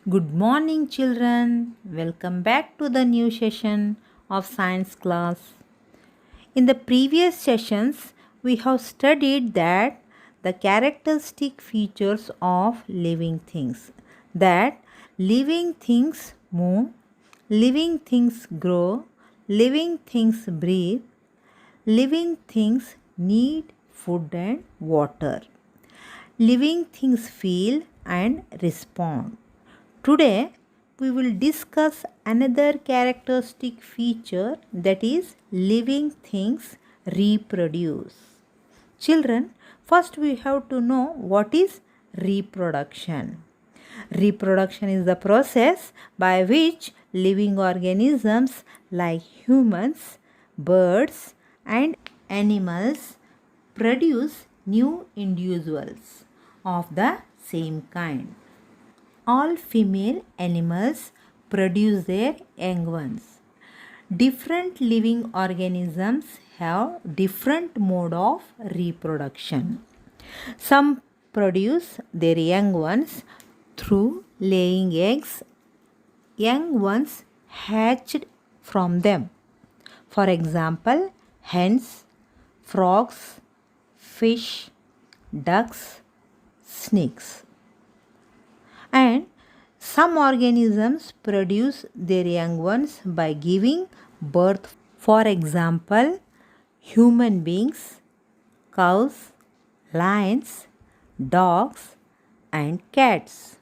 Good morning, children. Welcome back to the new session of science class. In the previous sessions, we have studied that the characteristic features of living things. That living things move, living things grow, living things breathe, living things need food and water. Living things feel and respond. Today, we will discuss another characteristic feature, that is living things reproduce. Children, first we have to know what is reproduction. Reproduction is the process by which living organisms like humans, birds, and animals produce new individuals of the same kind. All female animals produce their young ones. Different living organisms have different mode of reproduction. Some produce their young ones through laying eggs. Young ones hatched from them. For example, hens, frogs, fish, ducks, snakes. And some organisms produce their young ones by giving birth. For example, human beings, cows, lions, dogs, and cats.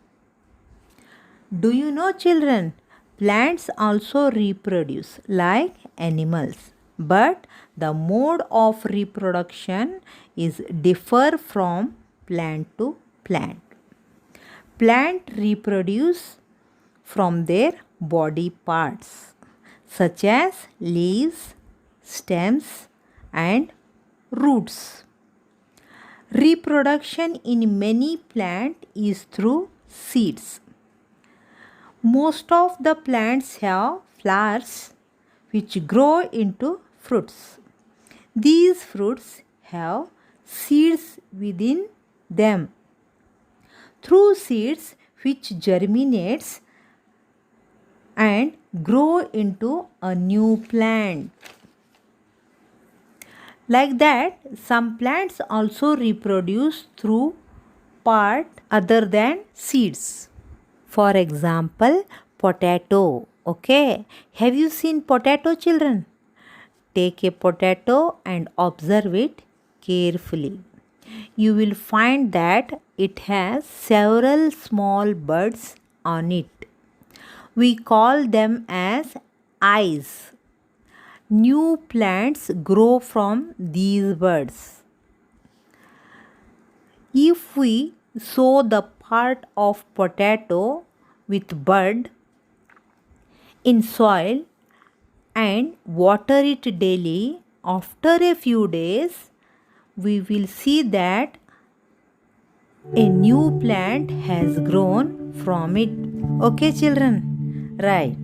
Do you know, children? Plants also reproduce like animals, but the mode of reproduction is differ from plant to plant. Plant reproduce from their body parts such as leaves, stems, and roots. Reproduction in many plants is through seeds. Most of the plants have flowers which grow into fruits. These fruits have seeds within them. Through seeds which germinates and grow into a new plant. Like that, some plants also reproduce through part other than seeds. For example, potato. Okay, have you seen potato, children? Take a potato and observe it carefully. You will find that it has several small buds on it. We call them as eyes. New plants grow from these buds. If we sow the part of potato with bud in soil and water it daily, after a few days, we will see that a new plant has grown from it. Okay, children? Right.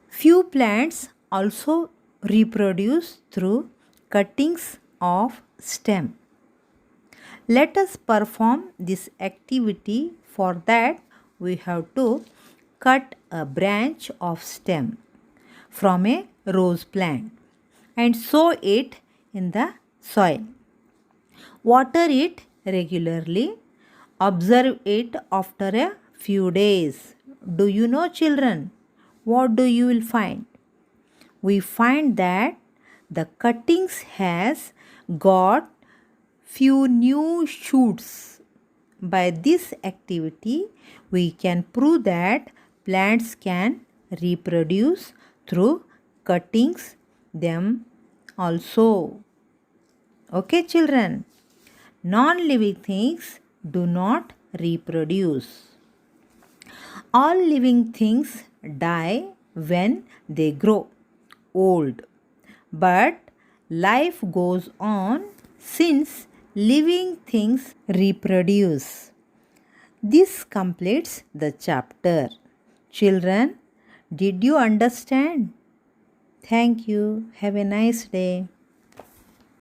Few plants also reproduce through cuttings of stem. Let us perform this activity. For that, we have to cut a branch of stem from a rose plant and sow it in the soil. Water it regularly. Observe it after a few days. Do you know, children? What do you will find? We find that the cuttings has got few new shoots. By this activity, we can prove that plants can reproduce through cuttings them also. Okay, children? Non-living things do not reproduce. All living things die when they grow old, but life goes on since living things reproduce. This completes the chapter. Children, did you understand? Thank you. Have a nice day.